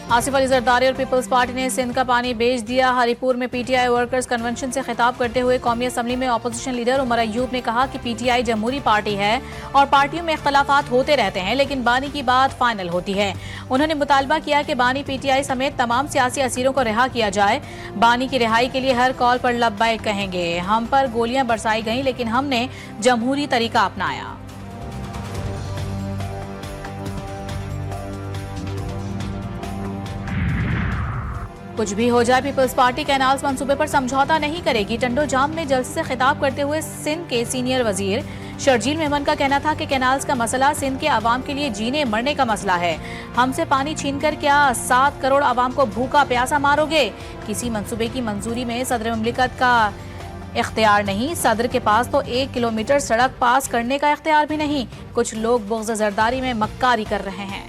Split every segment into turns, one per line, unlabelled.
आसिफ अली जरदारी और peoples party ने सिंध का पानी बेच दिया। हरिपुर में पीटीआई वर्कर्स कन्वेंशन से खिताब करते हुए कौमी असम्बली में अपोजिशन लीडर उमर अयूब ने कहा कि पीटीआई जमहूरी पार्टी है और पार्टियों में इख्तलाफात होते रहते हैं, लेकिन बानी की बात फाइनल होती है। उन्होंने मुतालबा किया कि बानी पीटीआई समेत तमाम सियासी असीरों को रिहा किया जाए। बानी की रिहाई के लिए हर कॉल पर लब्बैक कहेंगे। हम पर गोलियां बरसाई गईं, लेकिन हमने जमहूरी तरीका अपनाया। कुछ भी हो जाए, पीपल्स पार्टी कैनाल्स मंसूबे पर समझौता नहीं करेगी। टंडो जाम में जल्द से खिताब करते हुए सिंध के सीनियर वजीर शर्जील मेमन का कहना था कि कैनाल्स का मसला सिंध के अवाम के लिए जीने मरने का मसला है। हमसे पानी छीनकर क्या 7 करोड़ अवाम को भूखा प्यासा मारोगे? किसी मंसूबे की मंजूरी में सदर मुमलिकत का इख्तियार नहीं। सदर के पास तो 1 किलोमीटर सड़क पास करने का इख्तियार भी नहीं। कुछ लोग बुग़्ज़ जरदारी में मक्कारी कर रहे हैं।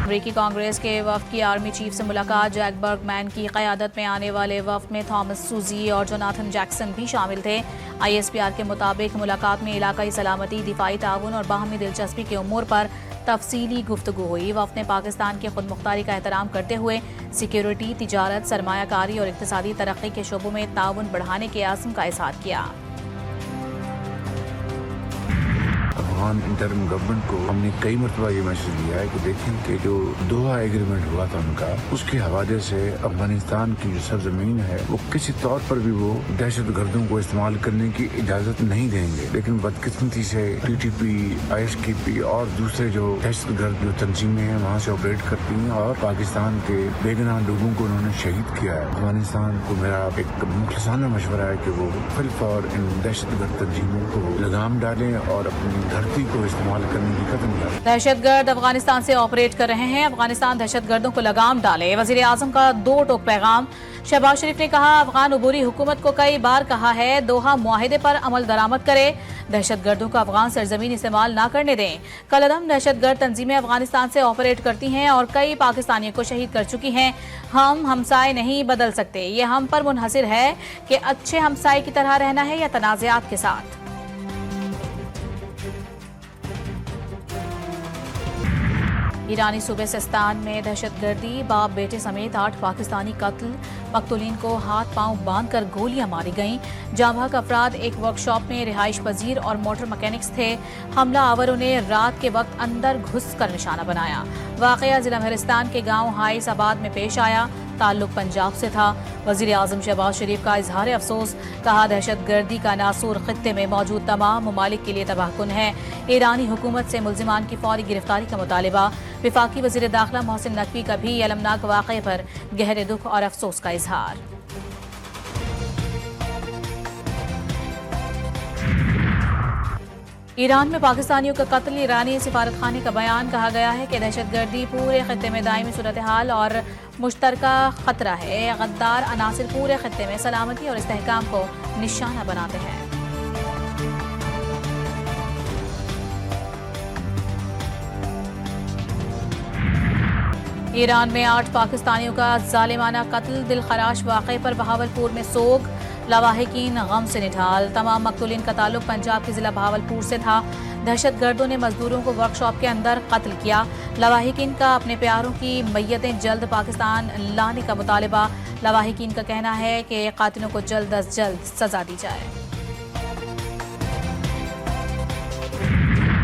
अमरीकी कांग्रेस के वफ्द की आर्मी चीफ से मुलाकात। जैक बर्गमैन की क़यादत में आने वाले वफ्द में थॉमस सूजी और जोनाथन जैक्सन भी शामिल थे। ISPR के मुताबिक मुलाकात में इलाकाई सलामती, दिफाई ताउन और बाहमी दिलचस्पी के उमूर पर तफसीली गुफ्तगू हुई। वफ्द ने पाकिस्तान की खुद मुख्तारी का एहतराम करते हुए सिक्योरिटी, तिजारत, सरमायाकारी और इक़्तिसादी तरक्की के शोबों में ताउन बढ़ाने के आज़म का इज़हार किया।
अफगान इंटरिम गवर्नमेंट को हमने कई मरतबा ये मैसेज दिया है कि देखें कि जो दोहा एग्रीमेंट हुआ था उनका, उसके हवाले से अफगानिस्तान की जो सरजमीन है वो किसी तौर पर भी वो दहशत गर्दों को इस्तेमाल करने की इजाजत नहीं देंगे। लेकिन बदकिस्मती से TTP, ISKP और दूसरे जो दहशत गर्द जो तंजीमें हैं वहाँ से ऑपरेट करती हैं और पाकिस्तान के बेगुनाह लोगों को उन्होंने शहीद किया है। अफगानिस्तान को मेरा एक मुखलसाना मशवरा है कि वो फिलफौर इन दहशत गर्द तंजीमों को लगाम डालें और अपनी धरती को इस्तेमाल करने की खत्म करें।
दहशतगर्द अफगानिस्तान से ऑपरेट कर रहे हैं। अफगानिस्तान दहशतगर्दों को लगाम डाले। वजीर आजम का 2 टोक पैगाम। शहबाज शरीफ ने कहा, अफगान अबूरी हुकूमत को कई बार कहा है दोहा मुआहिदे पर अमल दरामद करे, दहशतगर्दों को अफगान सरजमीन इस्तेमाल न करने दें। कलअदम दहशतगर्द तंजीमें अफगानिस्तान से ऑपरेट करती हैं और कई पाकिस्तानियों को शहीद कर चुकी हैं। हम हमसाए नहीं बदल सकते। ये हम पर मुनहसिर है कि अच्छे हमसाए की तरह रहना है या तनाज़ात के साथ। ईरानी सूबे सिस्तान में दहशतगर्दी, बाप बेटे समेत 8 पाकिस्तानी कत्ल। मकतूलीन को हाथ पांव बांधकर गोलियां मारी गईं। जांबाक अफराद एक वर्कशॉप में रिहाइश पजीर और मोटर मैकेनिक्स थे। हमला आवरों ने रात के वक्त अंदर घुस कर निशाना बनाया। वाकया जिला महरिस्तान के गांव हाइस आबाद में पेश आया। ताल्लुक पंजाब से था। वजीर आजम शहबाज शरीफ का इजहार अफसोस। कहा, दहशतगर्दी का नासूर खित्ते में मौजूद तमाम ममालिक के लिए तबाहकुन है। ईरानी हुकूमत से मुल्जिमान की फौरी गिरफ्तारी का मुतालिबा। विफाकी वजीर दाखिला मोहसिन नकवी का भी अलमनाक वाक़े पर गहरे दुख और अफसोस का इजहार। ईरान में पाकिस्तानियों का कत्ल। ईरानी सिफारत खाने का बयान। कहा गया है कि दहशतगर्दी पूरे खित्ते में दायमी सूरत हाल और मुश्तरका खतरा है। गद्दार अनासिर पूरे खित्ते में सलामती और इस्तेहकाम को निशाना बनाते हैं। ईरान में 8 पाकिस्तानियों का जालिमाना कत्ल। दिलखराश वाक़े पर बहावलपुर में सोग। लवाहिकीन गम से निढाल। तमाम मकतूलीन का ताल्लुक पंजाब के जिला बहावलपुर से था। दहशतगर्दों ने मजदूरों को वर्कशॉप के अंदर कत्ल किया। लवाहिकीन का अपने प्यारों की मैयतें जल्द पाकिस्तान लाने का मुतालिबा। लवाहिकीन का कहना है कि कातिलों को जल्द अज जल्द सजा दी जाए।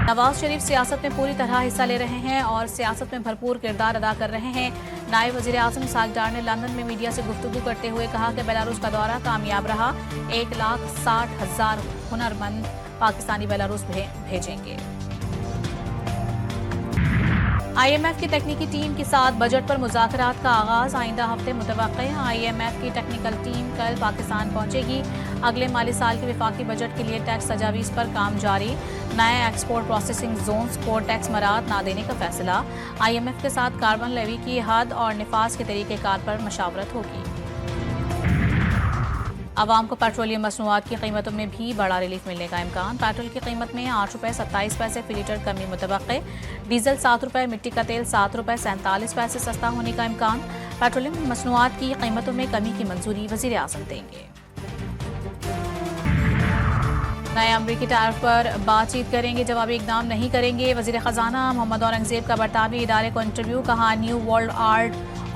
नवाज शरीफ सियासत में पूरी तरह हिस्सा ले रहे हैं और सियासत में भरपूर किरदार अदा कर रहे हैं। नायब वजीर आजम इसहाक डार ने लंदन में मीडिया से गुफ्तगू करते हुए कहा कि बेलारूस का दौरा कामयाब रहा। 1,60,000 हुनरमंद पाकिस्तानी बेलारूस भेजेंगे। IMF की तकनीकी टीम के साथ बजट पर मुज़ाकरात का आगाज। आइंदा हफ्ते मुतवक्के। IMF की टेक्निकल टीम कल पाकिस्तान पहुंचेगी। अगले माली साल के विफाकी बजट के लिए टैक्स तजावीज़ पर काम जारी। नए एक्सपोर्ट प्रोसेसिंग जोन्स को टैक्स मराहत ना देने का फैसला। IMF के साथ कार्बन लेवी की हद और निफाज के तरीक़ेकार पर मशावरत होगी। आवाम को पेट्रोलियम मसनूआत की कीमतों में भी बड़ा रिलीफ मिलने का इम्कान। पेट्रोल की कीमत में 8 रुपये 27 पैसे फी लीटर कमी मुतवक्के। डीजल 7 रुपये, मिट्टी का तेल 7 रुपये 47 पैसे सस्ता होने का इम्कान। पेट्रोलियम मसनूआत की कीमतों में कमी की मंजूरी वजीर आज़म देंगे। नए अमरीकी टैरिफ पर बातचीत करेंगे, जवाबी इकदाम नहीं करेंगे। वजीर खजाना मोहम्मद औरंगजेब का बरतानवी इदारे को इंटरव्यू, कहा न्यू वर्ल्ड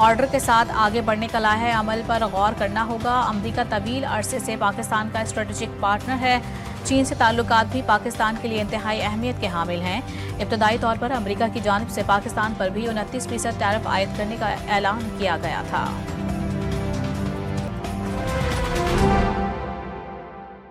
ऑर्डर के साथ आगे बढ़ने का लाहे अमल पर गौर करना होगा। अमरीका तवील अरसे से पाकिस्तान का स्ट्रेटेजिक पार्टनर है। चीन से ताल्लुकात भी पाकिस्तान के लिए इंतहाई अहमियत के हामिल हैं। इब्तदाई तौर पर अमरीका की जानिब से पाकिस्तान पर भी 29% टैरिफ आयद करने का ऐलान किया गया था।